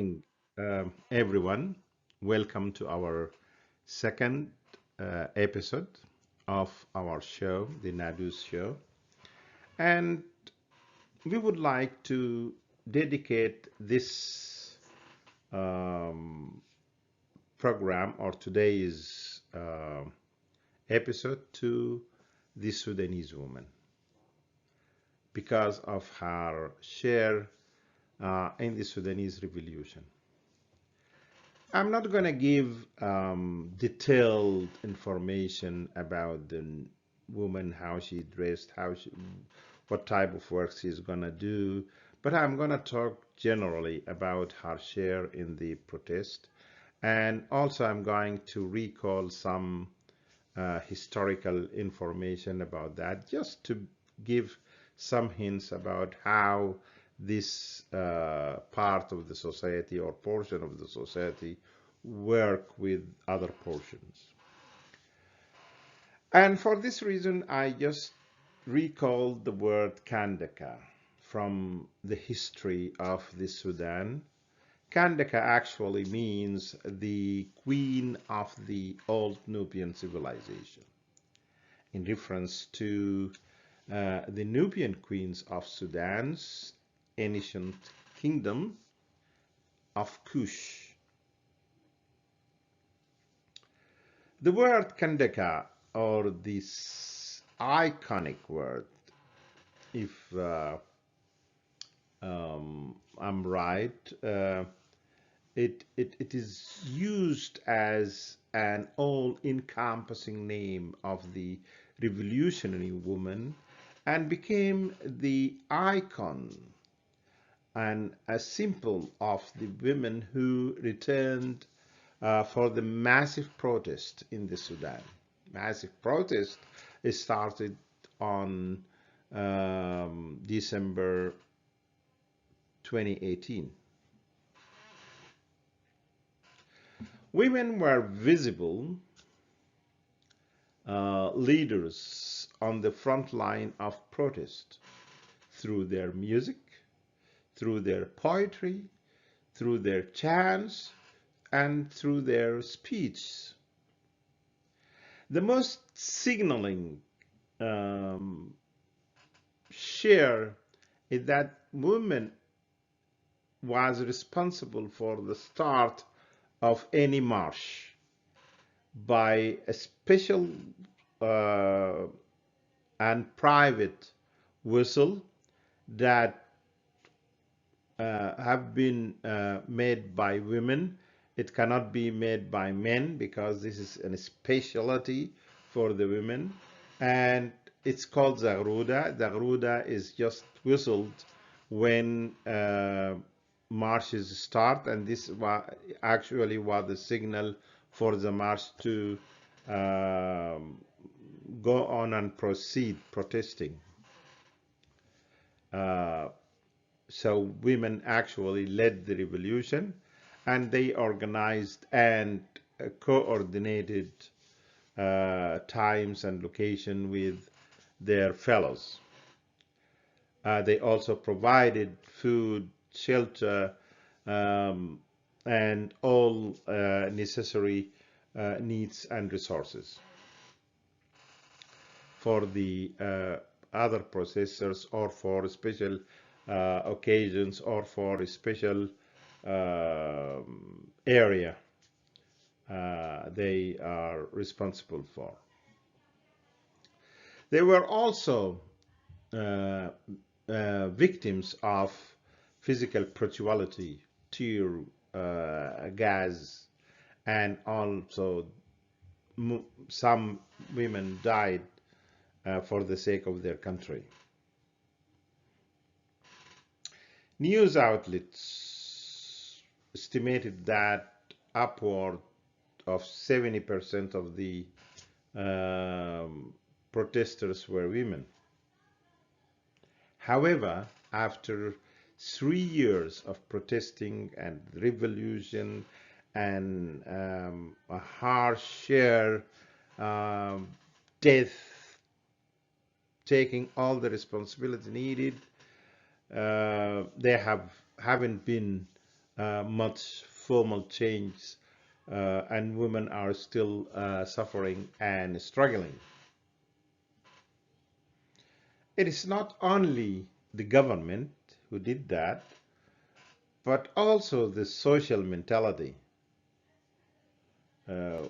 morning, everyone. Welcome to our second episode of our show, the Nadus show. And we would like to dedicate this um, program or today's episode to the Sudanese woman because of her share in the Sudanese revolution. I'm not going to give detailed information about the woman, how she dressed, what type of work she's going to do, but I'm going to talk generally about her share in the protest. And also, I'm going to recall some historical information about that, just to give some hints about how this part of the society or portion of the society work with other portions. And for this reason, I just recalled the word Kandaka from the history of the Sudan. Kandaka actually means the queen of the old Nubian civilization, in reference to the Nubian queens of Sudan's ancient kingdom of Kush. The word Kandaka, or this iconic word, if I'm right, it is used as an all-encompassing name of the revolutionary woman and became the icon and a symbol of the women who returned for the massive protest in the Sudan. Massive protest started on December 2018. Women were visible leaders on the front line of protest through their music, through their poetry, through their chants, and through their speech. The most signaling share is that women was responsible for the start of any march by a special and private whistle that have been made by women. It cannot be made by men because this is a specialty for the women. And it's called Zagruda. Zagruda is just whistled when marches start, and this actually was the signal for the march to go on and proceed protesting. So women actually led the revolution, and they organized and coordinated times and location with their fellows. They also provided food, shelter, and all necessary needs and resources for the other processors, or for special occasions, or for a special area they are responsible for. They were also victims of physical brutality, tear gas, and also some women died for the sake of their country. News outlets estimated that upward of 70% of the protesters were women. However, after 3 years of protesting and revolution and a harsh share, death, taking all the responsibility needed, they haven't been much formal change, and women are still suffering and struggling. It is not only the government who did that, but also the social mentality,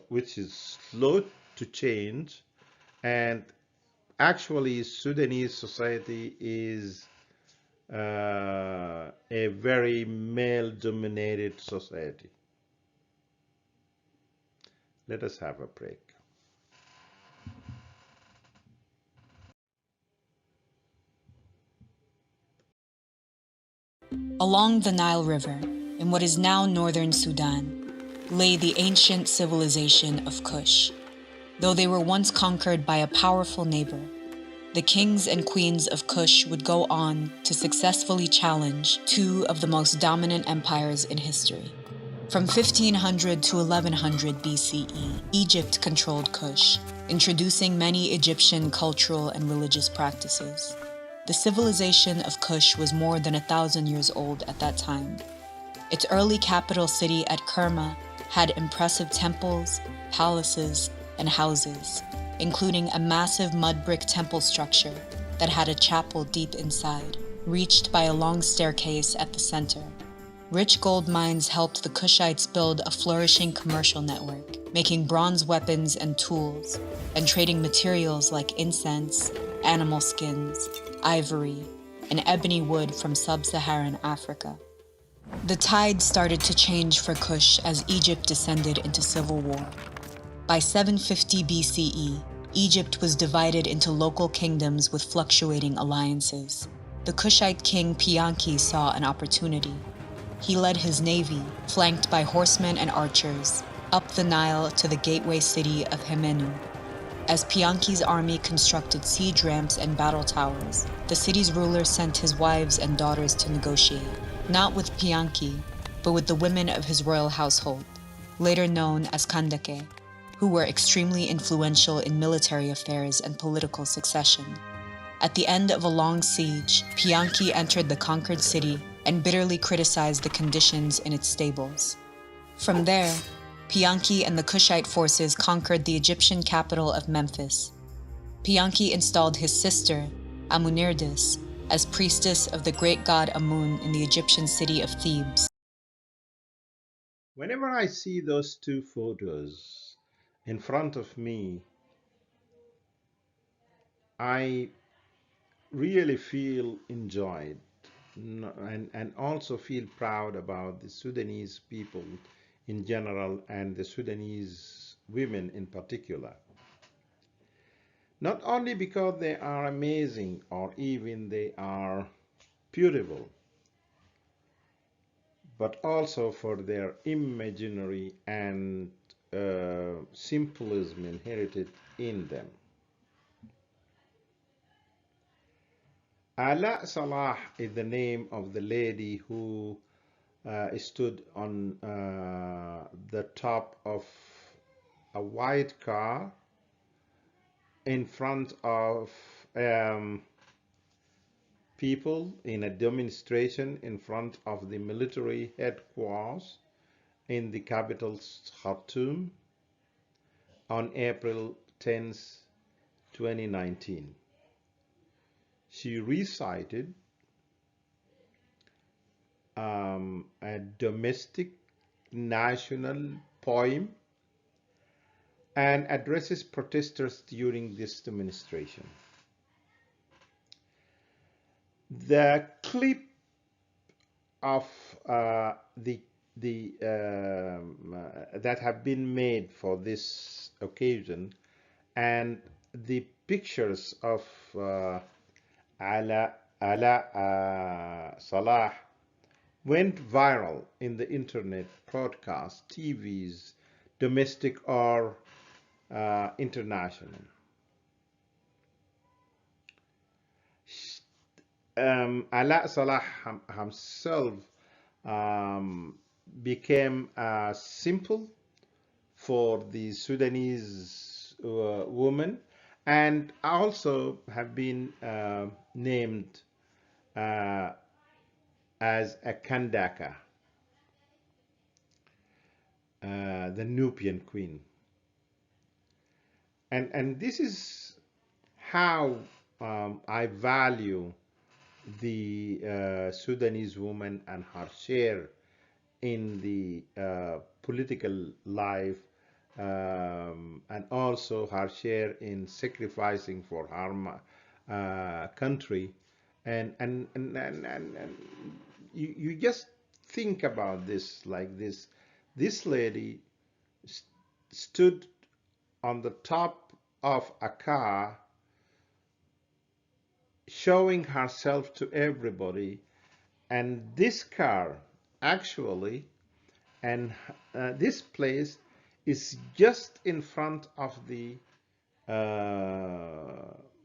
which is slow to change. And actually, Sudanese society is a very male-dominated society. Let us have a break. Along the Nile River, in what is now northern Sudan, lay the ancient civilization of Kush. Though they were once conquered by a powerful neighbor, the kings and queens of Kush would go on to successfully challenge two of the most dominant empires in history. From 1500 to 1100 BCE, Egypt controlled Kush, introducing many Egyptian cultural and religious practices. The civilization of Kush was more than 1,000 years old at that time. Its early capital city at Kerma had impressive temples, palaces, and houses, including a massive mud brick temple structure that had a chapel deep inside, reached by a long staircase at the center. Rich gold mines helped the Kushites build a flourishing commercial network, making bronze weapons and tools, and trading materials like incense, animal skins, ivory, and ebony wood from sub-Saharan Africa. The tide started to change for Kush as Egypt descended into civil war. By 750 BCE, Egypt was divided into local kingdoms with fluctuating alliances. The Kushite king Pianki saw an opportunity. He led his navy, flanked by horsemen and archers, up the Nile to the gateway city of Hemenu. As Pianki's army constructed siege ramps and battle towers, the city's ruler sent his wives and daughters to negotiate, not with Pianki, but with the women of his royal household, later known as Kandake, who were extremely influential in military affairs and political succession. At the end of a long siege, Pianki entered the conquered city and bitterly criticized the conditions in its stables. From there, Pianki and the Kushite forces conquered the Egyptian capital of Memphis. Pianki installed his sister, Amunirdis, as priestess of the great god Amun in the Egyptian city of Thebes. Whenever I see those two photos in front of me, I really feel enjoyed and also feel proud about the Sudanese people in general and the Sudanese women in particular. Not only because they are amazing or even they are beautiful, but also for their imaginary and symbolism inherited in them. Ala Salah is the name of the lady who stood on the top of a white car in front of people in a demonstration in front of the military headquarters in the capital Khartoum on April 10th, 2019. She recited a domestic national poem and addresses protesters during this demonstration. The clip of that have been made for this occasion and the pictures of Ala Salah went viral in the internet, broadcast, TVs, domestic or international. Ala Salah himself became a symbol for the Sudanese women and also have been named as a Kandaka. the Nubian queen. And this is how I value the Sudanese woman and her share in the political life, and also her share in sacrificing for her country. And you just think about this like this. This lady st stood on the top of a car showing herself to everybody, and this car actually, and this place is just in front of the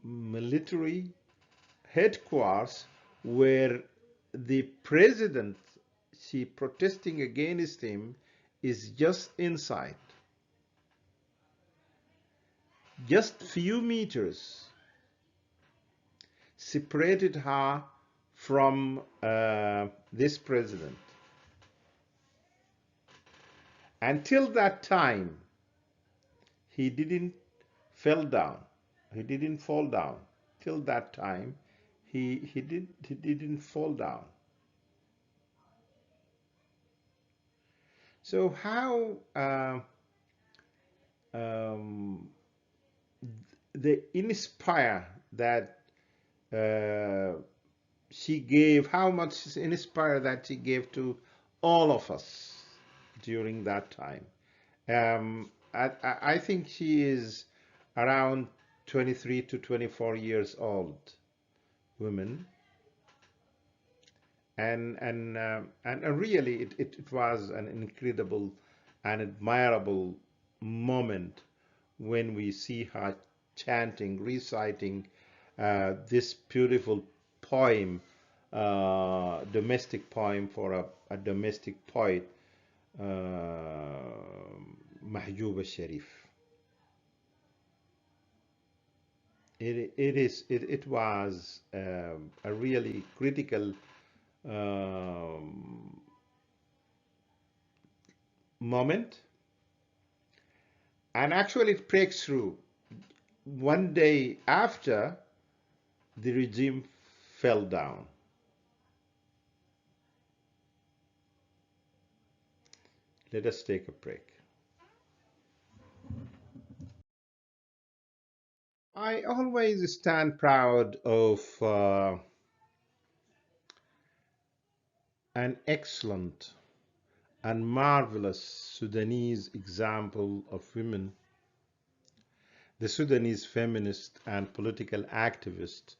military headquarters, where the president, she protesting against him, is just inside, just few meters separated her from this president. Until that time, he didn't fell down. He didn't fall down. Till that time, he didn't fall down. So how they inspire that she gave, how much inspire that she gave to all of us during that time. I think she is around 23 to 24 years old woman, and really it was an incredible and admirable moment when we see her chanting, reciting this beautiful poem, domestic poem for a domestic poet, Mahjouba Sharif. It was a really critical moment, and actually it breaks through one day after the regime fell down. Let us take a break. I always stand proud of an excellent and marvelous Sudanese example of women, the Sudanese feminist and political activist,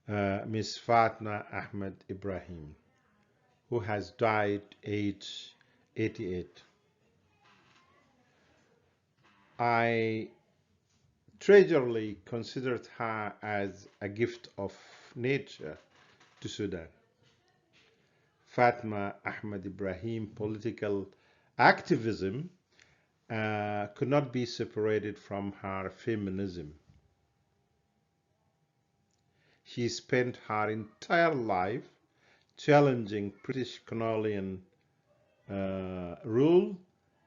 Ms. Fatma Ahmed Ibrahim, who has died age 88. I treasurely considered her as a gift of nature to Sudan. Fatma Ahmed Ibrahim political activism could not be separated from her feminism. She spent her entire life challenging British colonial rule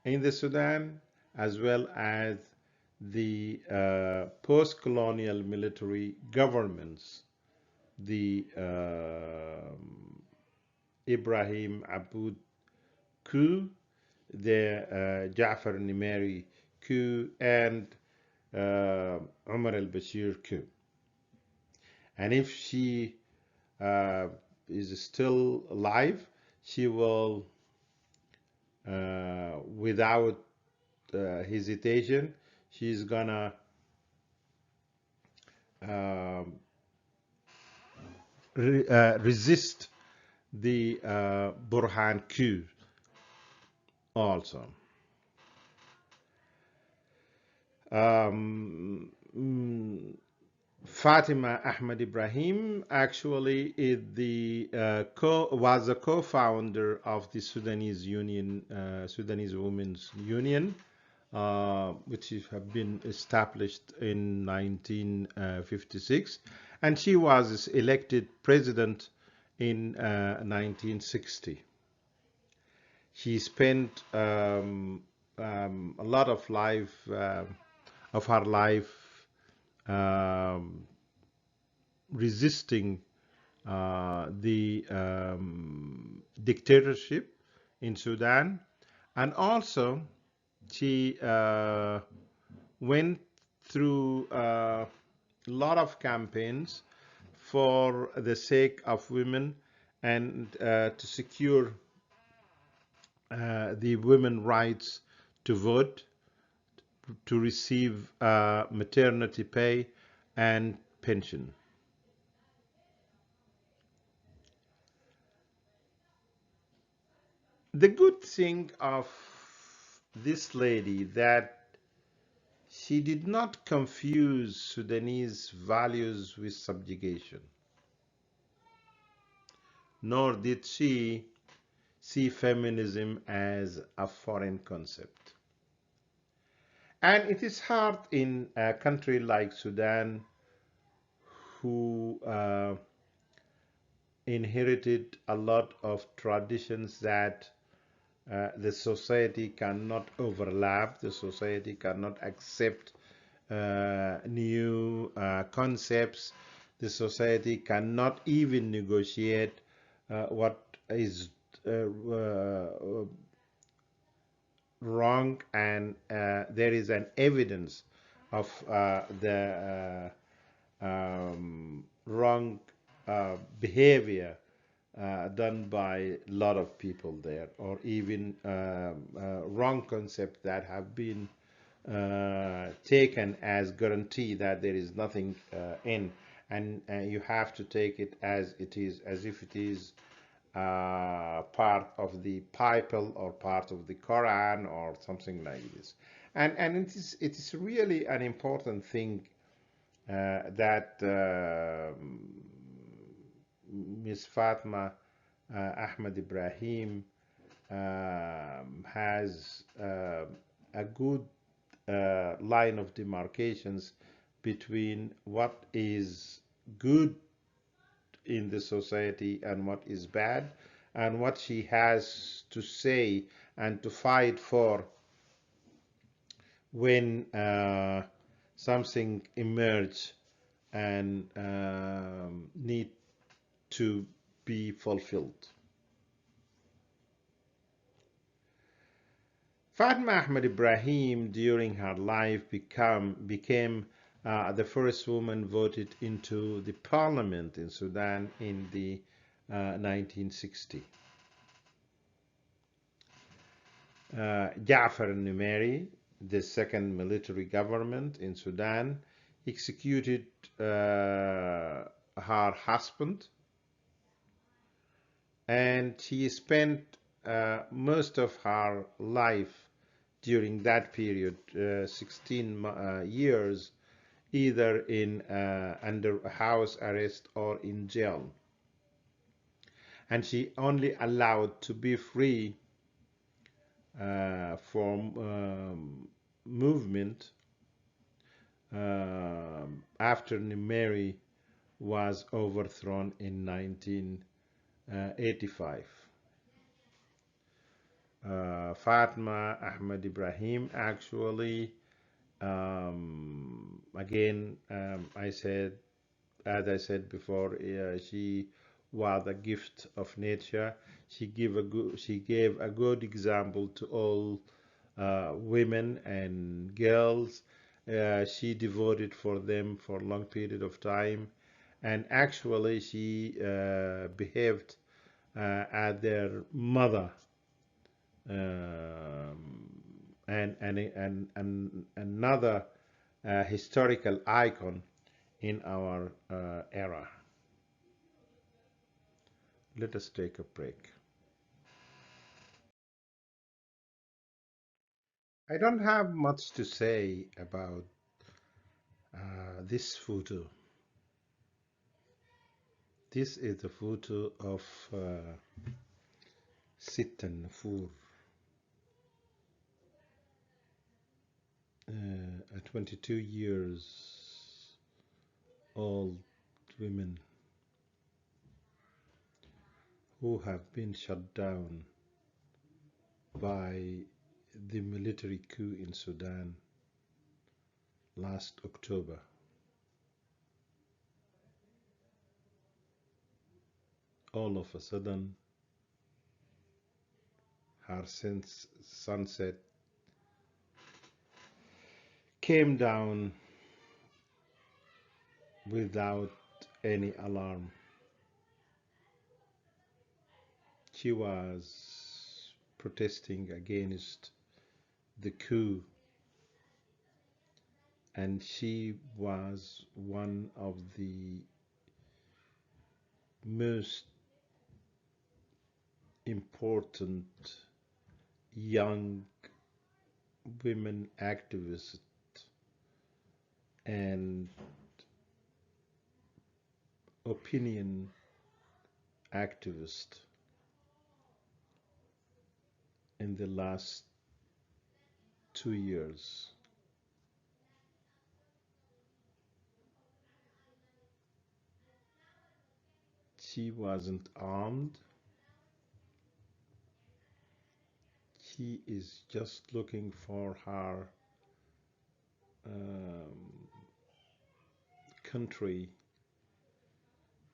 in the Sudan, as well as the post-colonial military governments, the Ibrahim Aboud coup, the Ja'far Nimeri coup, and Umar al-Bashir coup. And if she is still alive, she will, without hesitation, she's gonna resist the Burhan coup also. Fatima Ahmed Ibrahim actually is was a co-founder of the Sudanese Union, Sudanese Women's Union, which have been established in 1956, and she was elected president in 1960. She spent a lot of her life um, resisting the dictatorship in Sudan, and also she went through a lot of campaigns for the sake of women and to secure the women rights to vote, to receive maternity pay and pension. The good thing of this lady that she did not confuse Sudanese values with subjugation, nor did she see feminism as a foreign concept. And it is hard in a country like Sudan, who inherited a lot of traditions that the society cannot overlap, the society cannot accept new concepts, the society cannot even negotiate what is wrong, and there is an evidence of the wrong behavior done by a lot of people there, or even wrong concepts that have been taken as guarantee that there is nothing in, and you have to take it as it is, as if it is part of the Bible or part of the Quran or something like this. And it is really an important thing that Ms. Fatma Ahmed Ibrahim has a good line of demarcations between what is good in the society and what is bad, and what she has to say and to fight for when something emerges and need to be fulfilled. Fatma Ahmed Ibrahim, during her life, became the first woman voted into the parliament in Sudan in the 1960. Ja'far al-Numeri, the second military government in Sudan, executed her husband, and she spent most of her life during that period, 16 years, either in under house arrest or in jail. And she only allowed to be free from movement after Nimeri was overthrown in 1985. Fatma Ahmed Ibrahim actually, again, as I said before, she was a gift of nature. She gave a good example to all women and girls. She devoted for them for a long period of time, and actually she behaved as their mother, and another historical icon in our era. Let us take a break. I don't have much to say about this photo. This is the photo of Sitten Nafur, a 22 years old women who have been shut down by the military coup in Sudan last October. All of a sudden, her sunset came down without any alarm. She was protesting against the coup, and she was one of the most important young women activists and opinion activists in the last 2 years. She wasn't armed. She is just looking for her country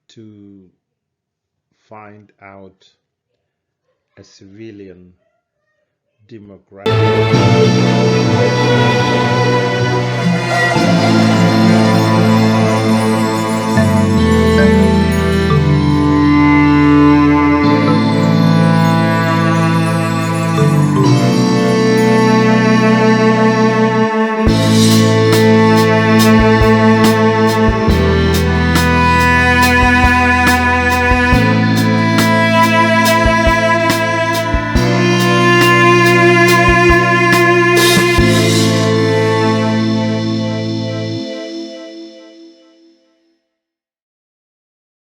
to find out a civilian democratic